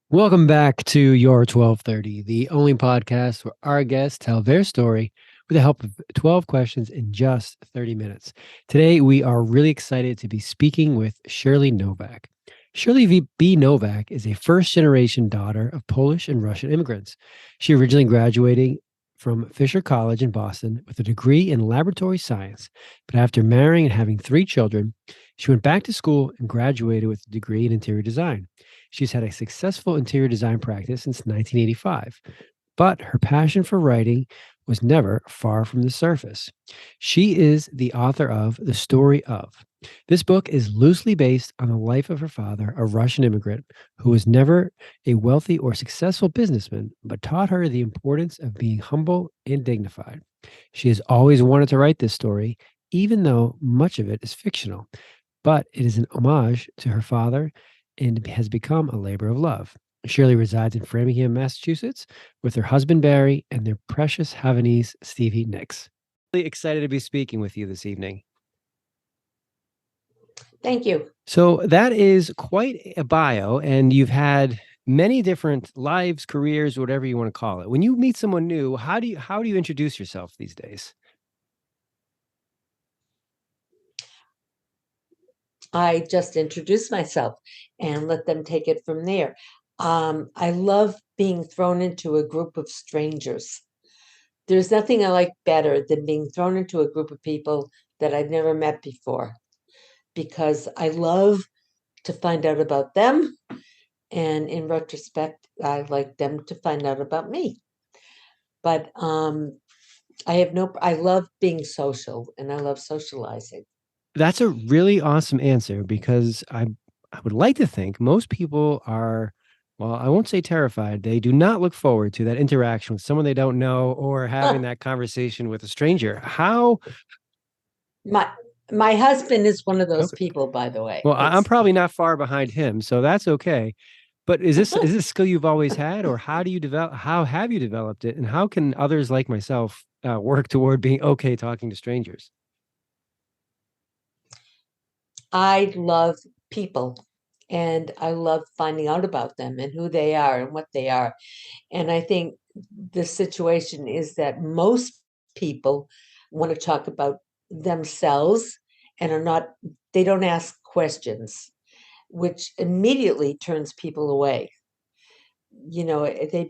Welcome back to Your 1230, the only podcast where our guests tell their story with the help of 12 questions in just 30 minutes. Today, we are really excited to be speaking with Shirley Novack. Shirley Novack is a first generation daughter of Polish and Russian immigrants. She originally graduated from Fisher College in Boston with a degree in laboratory science, but after marrying and having three children, she went back to school and graduated with a degree in interior design. She's had a successful interior design practice since 1985, but her passion for writing was never far from the surface. She is the author of The Story of. This book is loosely based on the life of her father, a Russian immigrant who was never a wealthy or successful businessman, but taught her the importance of being humble and dignified. She has always wanted to write this story, even though much of it is fictional, but it is an homage to her father and has become a labor of love. Shirley resides in Framingham, Massachusetts, with her husband Barry and their precious Havanese Stevie Nicks. Really excited to be speaking with you this evening. Thank you. So that is quite a bio, and you've had many different lives, careers, whatever you want to call it. When you meet someone new, how do you introduce yourself these days? I just introduce myself and let them take it from there. I love being thrown into a group of strangers. There's nothing I like better than being thrown into a group of people that I've never met before because I love to find out about them. And in retrospect, I like them to find out about me. But I love being social and I love socializing. That's a really awesome answer because I would like to think most people are, well, I won't say terrified. They do not look forward to that interaction with someone they don't know or having that conversation with a stranger. How My my husband is one of those okay. people, by the way. Well, I'm It's probably not far behind him, so that's okay. But is this a skill you've always had, or how have you developed it, and how can others like myself work toward being okay talking to strangers? I love people and I love finding out about them and who they are and what they are. And I think the situation is that most people want to talk about themselves and they don't ask questions, which immediately turns people away. They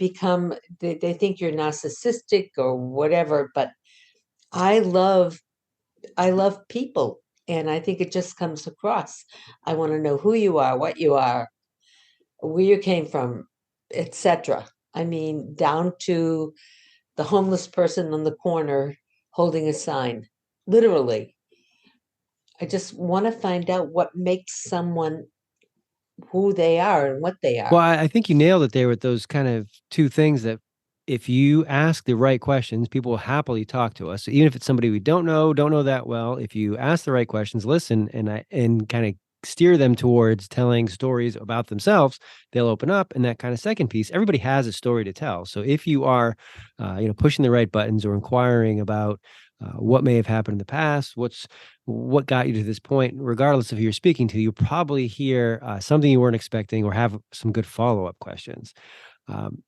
think you're narcissistic or whatever, but I love I love people, and I think it just comes across. I want to know who you are, what you are, where you came from, etc. I mean, down to the homeless person on the corner holding a sign. Literally, I just want to find out what makes someone who they are and what they Well, are. I think you nailed it there with those kind of two things that if you ask the right questions, people will happily talk to us. So even if it's somebody we don't know that well, if you ask the right questions, listen and kind of steer them towards telling stories about themselves, they'll open up. And that kind of second piece, everybody has a story to tell. So if you are, pushing the right buttons or inquiring about what may have happened in the past, what got you to this point, regardless of who you're speaking to, you'll probably hear something you weren't expecting or have some good follow-up questions. Um,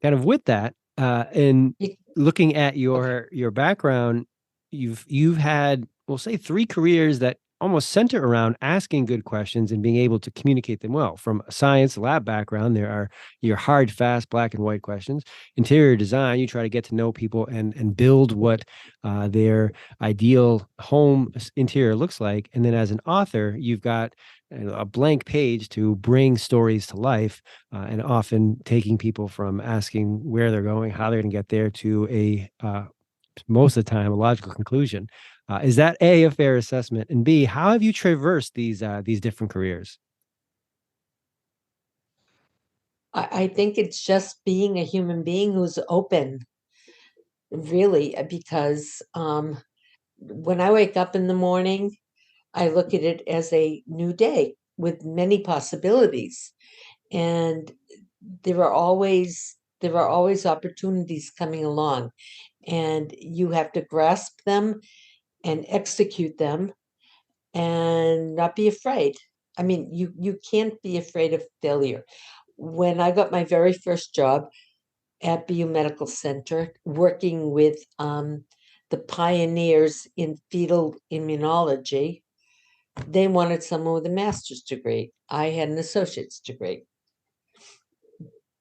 kind of with that, and You- looking at Okay. your background, you've had, we'll say, three careers that almost center around asking good questions and being able to communicate them well. From a science lab background, there are your hard, fast, black and white questions. Interior design, you try to get to know people and build what their ideal home interior looks like. And then as an author, you've got a blank page to bring stories to life, and often taking people from asking where they're going, how they're going to get there, to most of the time a logical conclusion. Is that a fair assessment? And B, how have you traversed these different careers? I think it's just being a human being who's open, really, because when I wake up in the morning, I look at it as a new day with many possibilities. And there are always opportunities coming along, and you have to grasp them and execute them and not be afraid. I mean, you can't be afraid of failure. when I got my very first job at BU Medical Center, working with the pioneers in fetal immunology, they wanted someone with a master's degree. I had an associate's degree.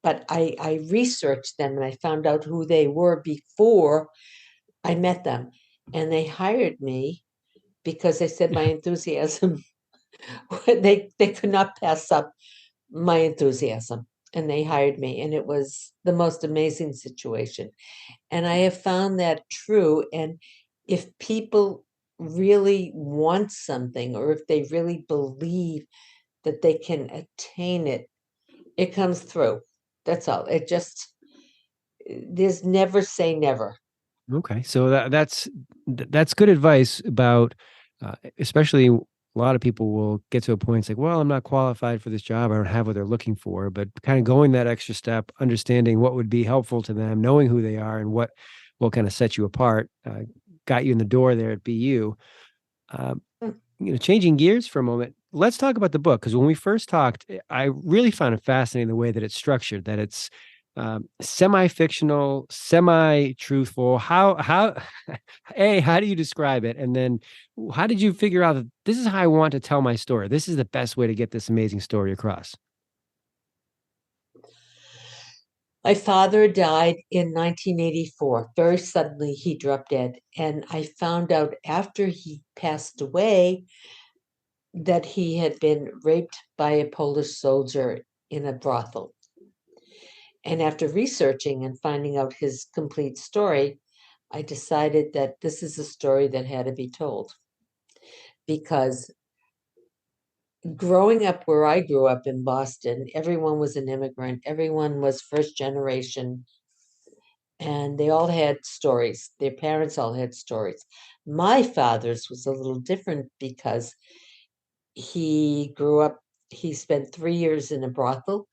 But I researched them and I found out who they were before I met them. And they hired me because they said my enthusiasm, they could not pass up my enthusiasm. And they hired me. And it was the most amazing situation. And I have found that true. And if people really want something, or if they really believe that they can attain it, it comes through. That's all. It just, there's never say never. Okay, so that's good advice about, especially a lot of people will get to a point. It's like, well, I'm not qualified for this job. I don't have what they're looking for. But kind of going that extra step, understanding what would be helpful to them, knowing who they are, and what will kind of set you apart, got you in the door there at BU. Um, Mm. Changing gears for a moment, let's talk about the book, because when we first talked, I really found it fascinating the way that it's structured, that it's semi-fictional, semi-truthful. How A, how do you describe it? And then how did you figure out that this is how I want to tell my story? This is the best way to get this amazing story across. My father died in 1984. Very suddenly, he dropped dead. And I found out after he passed away that he had been raped by a Polish soldier in a brothel. And after researching and finding out his complete story, I decided that this is a story that had to be told. Because growing up where I grew up in Boston, everyone was an immigrant, everyone was first generation, and they all had stories. Their parents all had stories. My father's was a little different because he grew up, he spent 3 years in a brothel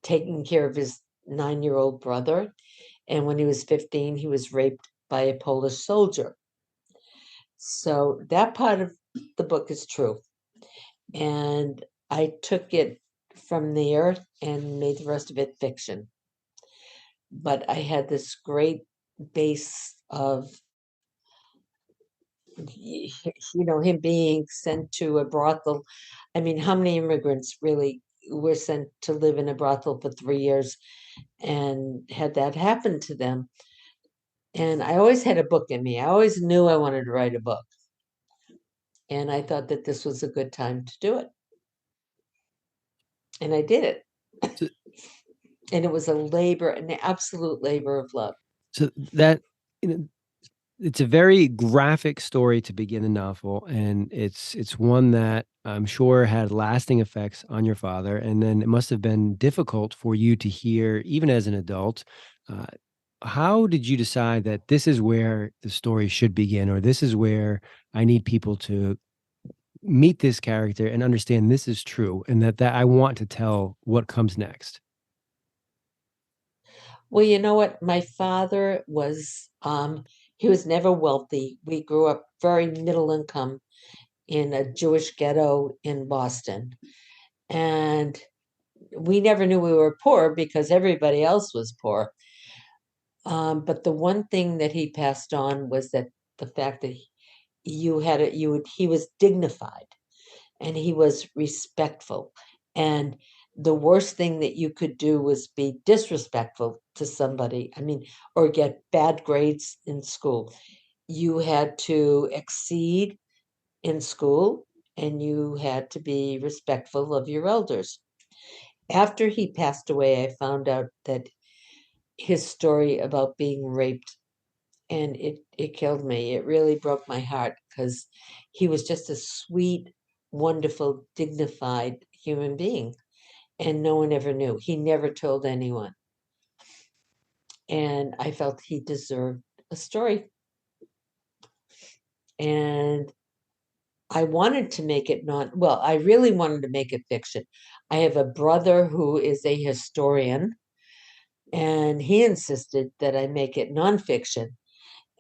taking care of his 9-year-old brother. And when he was 15, he was raped by a Polish soldier. So that part of the book is true. And I took it from there and made the rest of it fiction. But I had this great base of, him being sent to a brothel. I mean, how many immigrants really were sent to live in a brothel for 3 years and had that happen to them? And I always had a book in me. I always knew I wanted to write a book. And I thought that this was a good time to do it. And I did it. So, And it was a labor, an absolute labor of love. so that you know, it's a very graphic story to begin the novel, and it's one that I'm sure had lasting effects on your father. And then it must have been difficult for you to hear, even as an adult. Uh, how did you decide that this is where the story should begin, or this is where I need people to meet this character and understand this is true, and that I want to tell what comes next? Well, you know what? My father was, he was never wealthy. We grew up very middle income in a Jewish ghetto in Boston. And we never knew we were poor because everybody else was poor. But the one thing that he passed on was that the fact that he was dignified and he was respectful. And the worst thing that you could do was be disrespectful to somebody. I mean, or get bad grades in school. You had to exceed in school and you had to be respectful of your elders. After he passed away, I found out that his story about being raped, and it killed me. It really broke my heart because he was just a sweet, wonderful, dignified human being, and no one ever knew. He never told anyone, and I felt he deserved a story. And I wanted to make it well, I really wanted to make it fiction. I have a brother who is a historian, and he insisted that I make it nonfiction.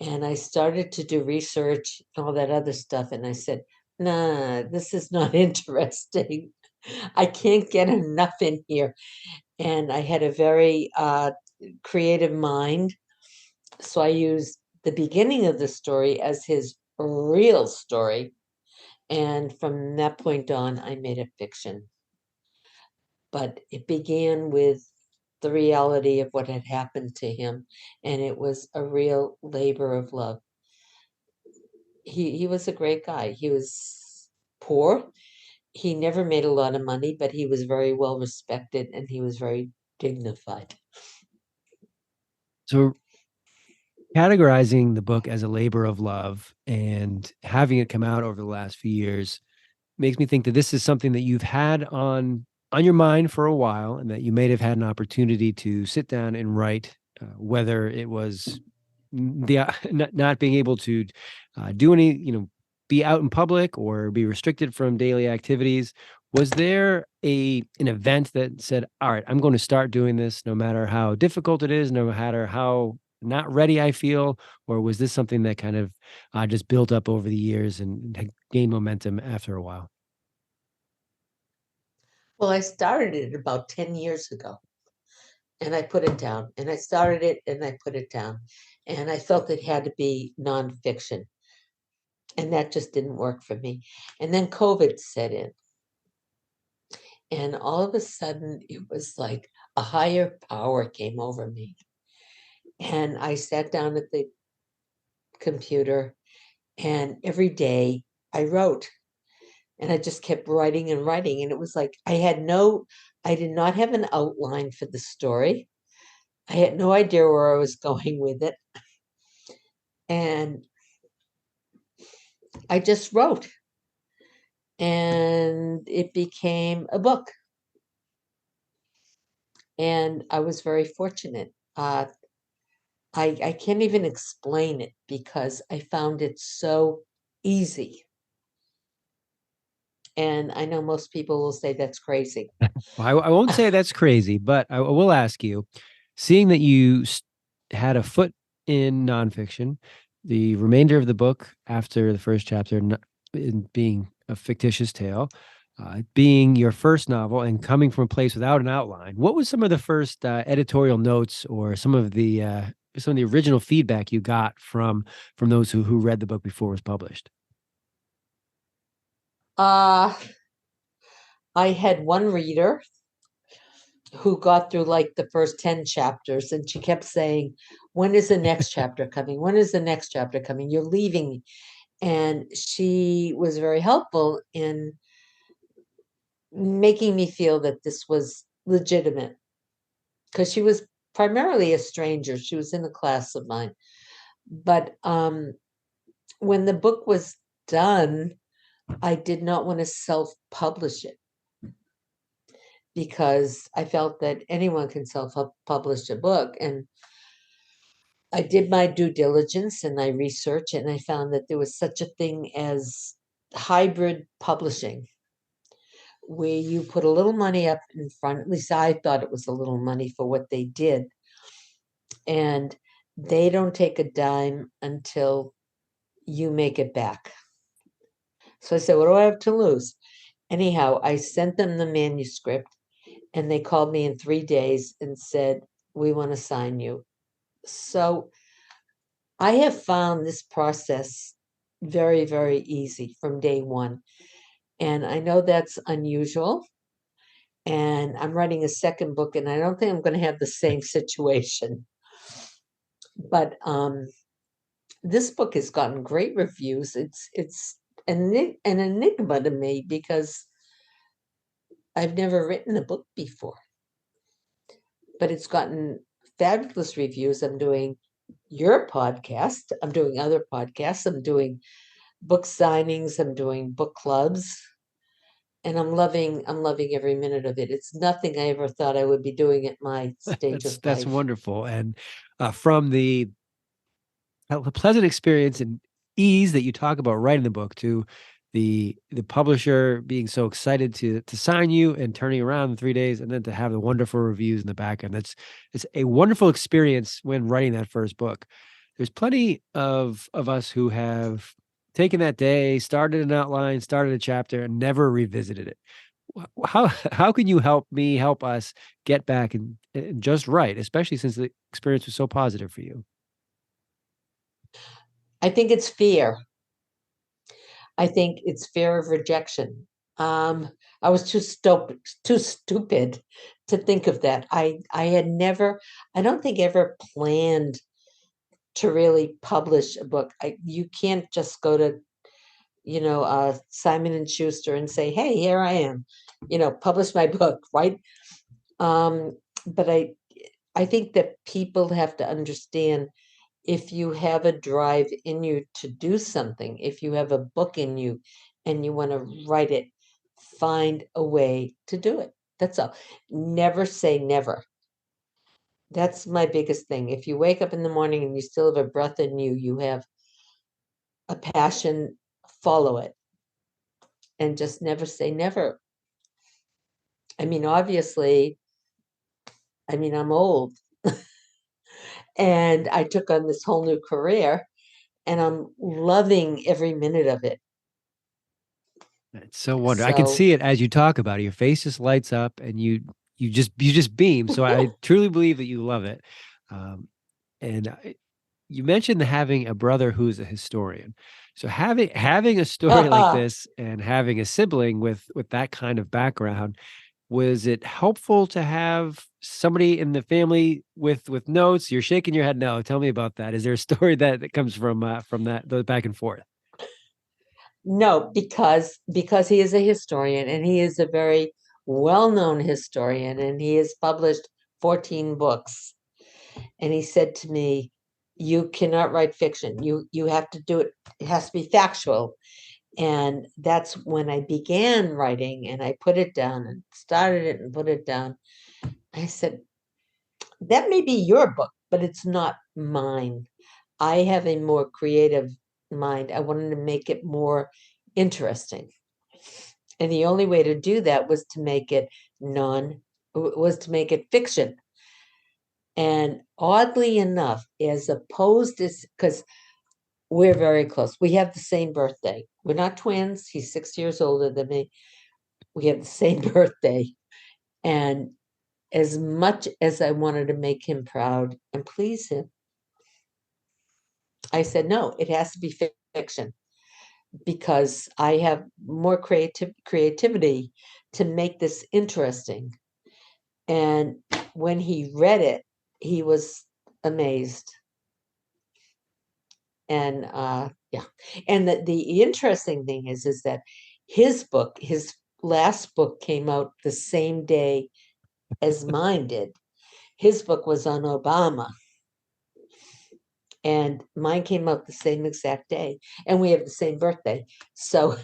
And I started to do research, all that other stuff. And I said, nah, this is not interesting. I can't get enough in here. and I had a very creative mind. So I used the beginning of the story as his real story. And from that point on, I made it fiction. But it began with the reality of what had happened to him, and it was a real labor of love. He was a great guy. He was poor. He never made a lot of money, but he was very well respected and he was very dignified. So categorizing the book as a labor of love and having it come out over the last few years makes me think that this is something that you've had on your mind for a while, and that you may have had an opportunity to sit down and write, whether it was the not being able to do any, be out in public or be restricted from daily activities. Was there an event that said, all right, I'm going to start doing this no matter how difficult it is, no matter how not ready I feel? Or was this something that kind of just built up over the years and had gained momentum after a while? Well, I started it about 10 years ago and I put it down. And I started it and I put it down. And I felt it had to be nonfiction. And that just didn't work for me. And then COVID set in. And all of a sudden, it was like a higher power came over me. And I sat down at the computer, and every day I wrote. And I just kept writing and writing. And it was like I did not have an outline for the story. I had no idea where I was going with it. And I just wrote, and it became a book. And I was very fortunate. I can't even explain it because I found it so easy. And I know most people will say that's crazy. Well, I won't say that's crazy, but I will ask you, seeing that you had a foot in nonfiction, the remainder of the book after the first chapter in being a fictitious tale, being your first novel and coming from a place without an outline, what was some of the first editorial notes or some of the original feedback you got from those who read the book before it was published? uh, I had one reader who got through like the first 10 chapters, and she kept saying, when is the next chapter coming? When is the next chapter coming? You're leaving me. And she was very helpful in making me feel that this was legitimate because she was primarily a stranger. She was in a class of mine. But when the book was done, I did not want to self publish it because I felt that anyone can self publish a book. And I did my due diligence and I researched and I found that there was such a thing as hybrid publishing, where you put a little money up in front. At least I thought it was a little money for what they did. And they don't take a dime until you make it back. So I said, what do I have to lose? Anyhow, I sent them the manuscript and they called me in 3 days and said, we want to sign you. So I have found this process very, very easy from day one. And I know that's unusual. And I'm writing a second book, and I don't think I'm going to have the same situation. But this book has gotten great reviews. It's an enigma to me because I've never written a book before, but it's gotten fabulous reviews. I'm doing your podcast. I'm doing other podcasts. I'm doing book signings. I'm doing book clubs. And I'm loving every minute of it. It's nothing I ever thought I would be doing at my stage of That's life. wonderful. And from the a pleasant experience and ease that you talk about writing the book to the publisher being so excited to sign you and turning around in 3 days, and then to have the wonderful reviews in the back end. It's a wonderful experience when writing that first book. There's plenty of us who have taken that day, started an outline, started a chapter, and never revisited it. How can you help us get back and just right, especially since the experience was so positive for you? I think it's fear. I think it's fear of rejection. Um, I was too stupid to think of that. I had never, I don't think ever planned to really publish a book. You can't just go to, Simon and Schuster and say, "Hey, here I am," publish my book, right? But I think that people have to understand, if you have a drive in you to do something, if you have a book in you and you want to write it, find a way to do it. That's all. Never say never. That's my biggest thing. If you wake up in the morning and you still have a breath in you, you have a passion, follow it, and just never say never. I mean, obviously, I'm old and I took on this whole new career and I'm loving every minute of it. It's so wonderful. I can So, see it as you talk about it. Your face just lights up, and you just beam. So I truly believe that you love it. Um, and you mentioned having a brother who's a historian. So having a story like this and having a sibling with that kind of background, was it helpful to have somebody in the family with notes? You're shaking your head no. Tell me about that. Is there a story that comes from that those back and forth? no, because he is a historian and he is a very well-known historian and he has published 14 books. And he said to me, "You cannot write fiction. You have to do it. It has to be factual." And that's when I began writing and I put it down and started it and put it down. I said, "That may be your book, but it's not mine. I have a more creative mind. I wanted to make it more interesting." And the only way to do that was to make it non was to make it fiction. And oddly enough, as opposed to, because we're very close, we have the same birthday. We're not twins. He's 6 years older than me. We have the same birthday. And as much as I wanted to make him proud and please him, I said, no, it has to be fiction because I have more creativity to make this interesting. And when he read it, he was amazed. And yeah, and the interesting thing is that his last book came out the same day as mine did. His book was on Obama, and mine came out the same exact day, and we have the same birthday. So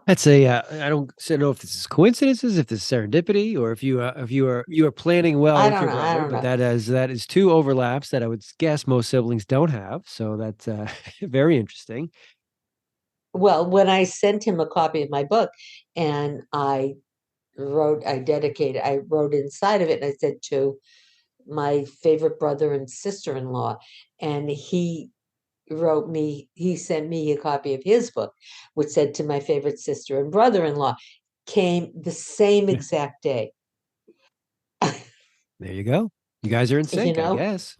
That's a I don't know if this is coincidences, if this is serendipity, or if you are planning well I with don't your know. I brother, don't but know. that is two overlaps that I would guess most siblings don't have. So that's very interesting. Well, when I sent him a copy of my book, and I wrote inside of it, and I said to my favorite brother and sister-in-law, and he sent me a copy of his book, which said to my favorite sister and brother-in-law, came the same exact day. There you go. You guys are in You sync, I know? guess.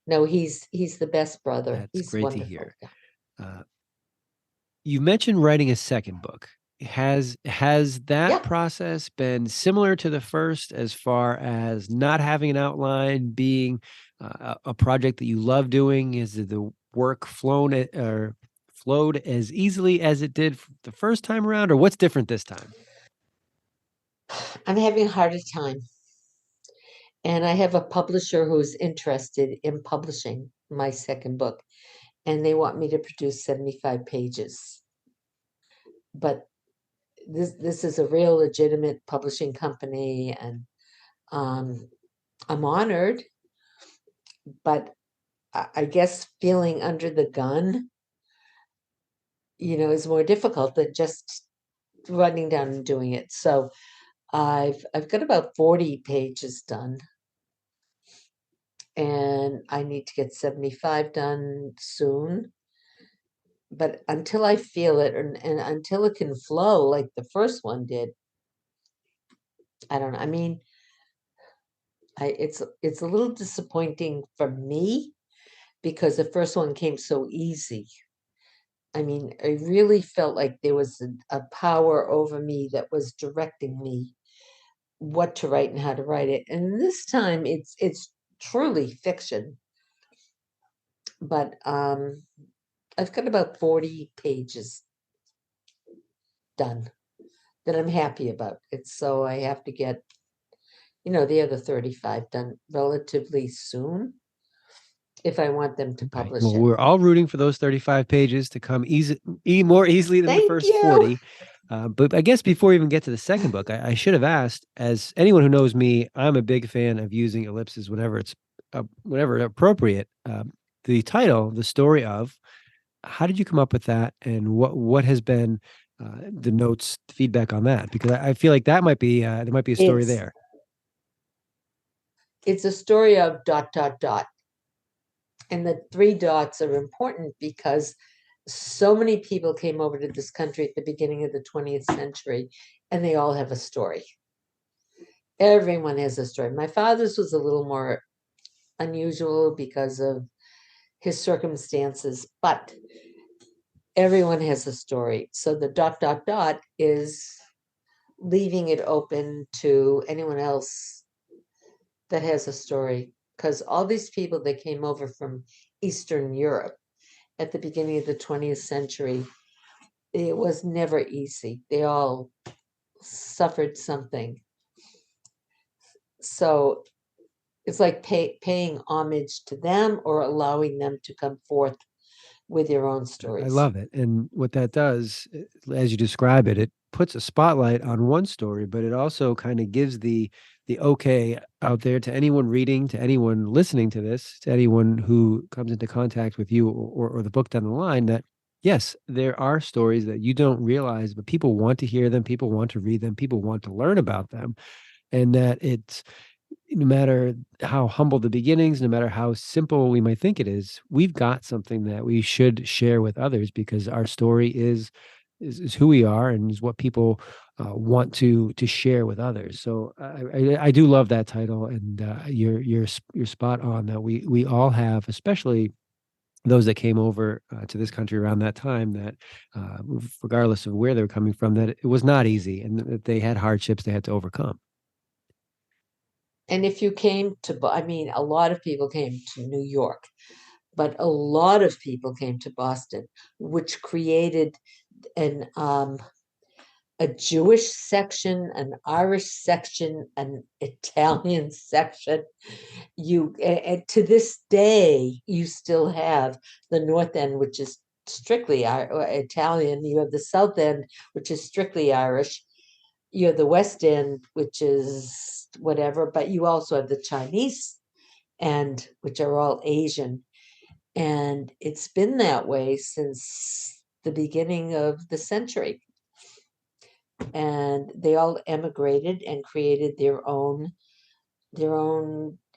No, he's the best brother. That's He's great to wonderful. hear. Uh, you mentioned writing a second book. Has that Yeah. process been similar to the first as far as not having an outline, being a project that you love doing? Is the work or flowed as easily as it did the first time around, or what's different this time? I'm having a harder time. And I have a publisher who's interested in publishing my second book, and they want me to produce 75 pages. But this is a real legitimate publishing company, and um, I'm honored, but I guess feeling under the gun, is more difficult than just running down and doing it. So I've got about 40 pages done, and I need to get 75 done soon. but until I feel it and until it can flow like the first one did, I don't know. I mean, it's a little disappointing for me because the first one came so easy. I mean, I really felt like there was a power over me that was directing me what to write and how to write it. And this time it's truly fiction, but I've got about 40 pages done that I'm happy about. It's so I have to get, the other 35 done relatively soon if I want them to Okay. publish Well, it. we're all rooting for those 35 pages to come more easily than the Thank first you. 40. But I guess before we even get to the second book, I should have asked, as anyone who knows me, I'm a big fan of using ellipses whenever appropriate. The title, The Story of, how did you come up with that? And what has been the notes, feedback on that? Because I feel like there might be a story It's there. it's a story of dot dot dot. And the three dots are important because so many people came over to this country at the beginning of the 20th century, and they all have a story. Everyone has a story. My father's was a little more unusual because of his circumstances, but everyone has a story. So the dot dot dot is leaving it open to anyone else that has a story. Because all these people that came over from Eastern Europe at the beginning of the 20th century, it was never easy. They all suffered something. So it's like paying homage to them or allowing them to come forth with their own I stories. love it. And what that does, as you describe it, it puts a spotlight on one story, but it also kind of gives the okay out there to anyone reading, to anyone listening to this, to anyone who comes into contact with you or the book down the line that yes, there are stories that you don't realize, but people want to hear them, people want to read them, people want to learn about them, and that it's no matter how humble the beginnings, no matter how simple we might think it is, we've got something that we should share with others because our story is who we are and is what people want to share with others. So I do love that title, and you're spot on that we all have, especially those that came over to this country around that time, that regardless of where they were coming from, that it was not easy and that they had hardships they had to overcome. And if you came to, I mean, a lot of people came to New York, but a lot of people came to Boston, which created an a Jewish section, an Irish section, an Italian section. To this day, you still have the North End, which is strictly Italian. You have the South End, which is strictly Irish. You have the West End, which is whatever, but you also have the Chinese end, which are all Asian. And it's been that way since the beginning of the century. And they all emigrated and created their own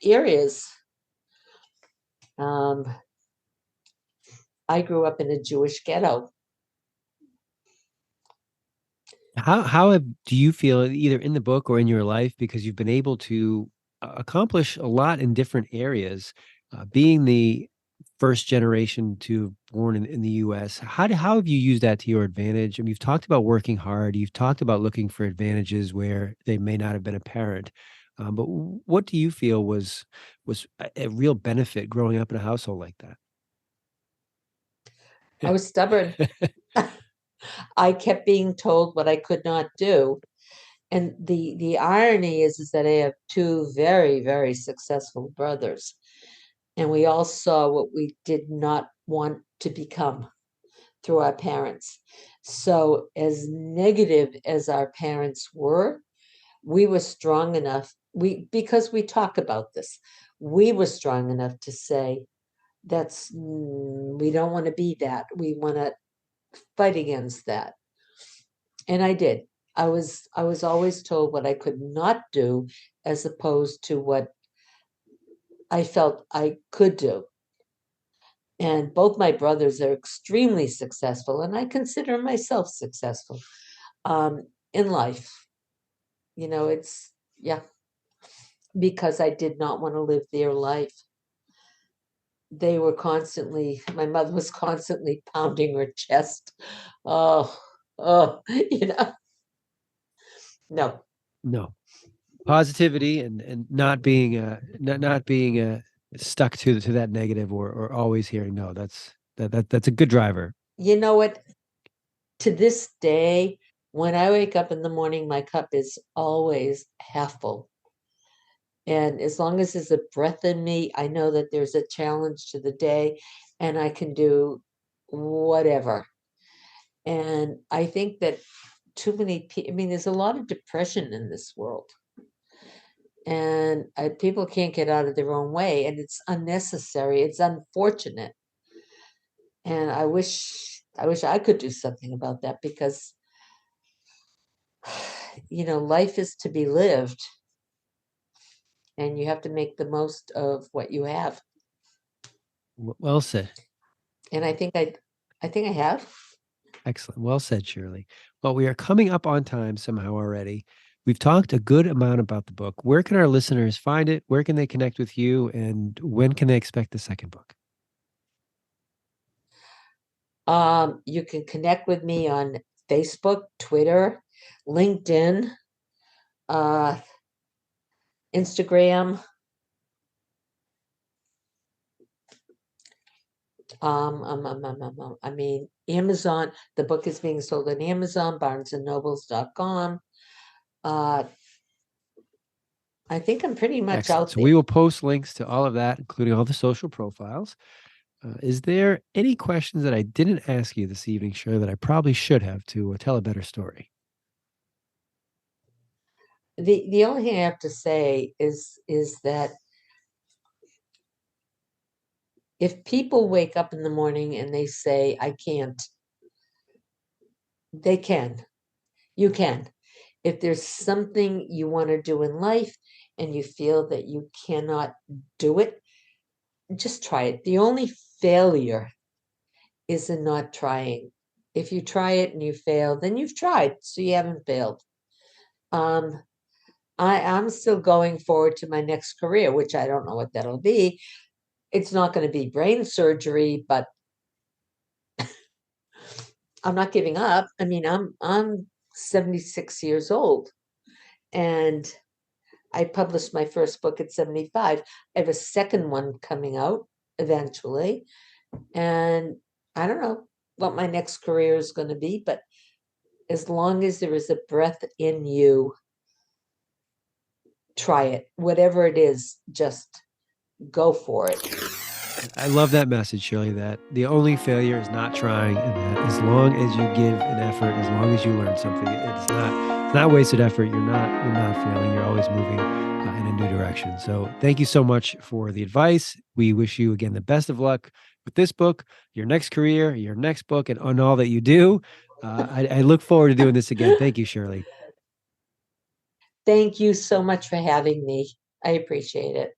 areas. Um, I grew up in a Jewish ghetto. Do you feel either in the book or in your life because you've been able to accomplish a lot in different areas, being the first generation to born in the U.S. How have you used that to your advantage? I mean, you've talked about working hard. You've talked about looking for advantages where they may not have been apparent. But what do you feel was a real benefit growing up in a household like I was stubborn. that? I kept being told what I could not do. And the irony is that I have two very, very successful brothers. And we all saw what we did not want to become through our parents. So, as negative as our parents were, we were strong enough, because we talk about this, we were strong enough to say, we don't want to be that. We want to fight against that. And I did. I was always told what I could not do as opposed to what I felt I could do. And both my brothers are extremely successful, and I consider myself successful in life. It's, yeah, because I did not want to live their life. My mother was constantly pounding her chest. Oh, oh, no. No. Positivity and not being stuck to that negative or always hearing no. That's a good driver. You know what? To this day, when I wake up in the morning, my cup is always half full. And as long as there's a breath in me, I know that there's a challenge to the day and I can do whatever. And I think that too many people, I mean, there's a lot of depression in this world, and people can't get out of their own way, and it's unnecessary. It's unfortunate. And I wish I could do something about that because, life is to be lived and you have to make the most of what you have. Well said. And I think I have. Excellent. Well said, Shirley. Well, we are coming up on time somehow already. We've talked a good amount about the book. Where can our listeners find it? Where can they connect with you? And when can they expect the second book? You can connect with me on Facebook, Twitter, LinkedIn, uh, Instagram. I mean, Amazon. The book is being sold on Amazon, barnesandnobles.com. Uh, I think I'm pretty much Excellent. out So there. we will post links to all of that, including all the social profiles. Is there any questions that I didn't ask you this evening, Shirley, that I probably should have to tell a better story? The only thing I have to say is that if people wake up in the morning and they say, I can't, they can. You can. If there's something you want to do in life and you feel that you cannot do it, just try it. The only failure is in not trying. If you try it and you fail, then you've tried, so you haven't failed. Um, I'm still going forward to my next career, which I don't know what that'll be. It's not going to be brain surgery, but I'm not giving up. I mean, I'm 76 years old, and I published my first book at 75. I have a second one coming out eventually, and I don't know what my next career is going to be, but as long as there is a breath in you, try it. Whatever it is, just go for it. I love that message, Shirley, that the only failure is not trying, and that as long as you give an effort, as long as you learn something, it's not wasted effort. You're not failing. You're always moving in a new direction. So thank you so much for the advice. We wish you again the best of luck with this book, your next career, your next book, and on all that you do. I look forward to doing this again. Thank you, Shirley. Thank you so much for having me. I appreciate it.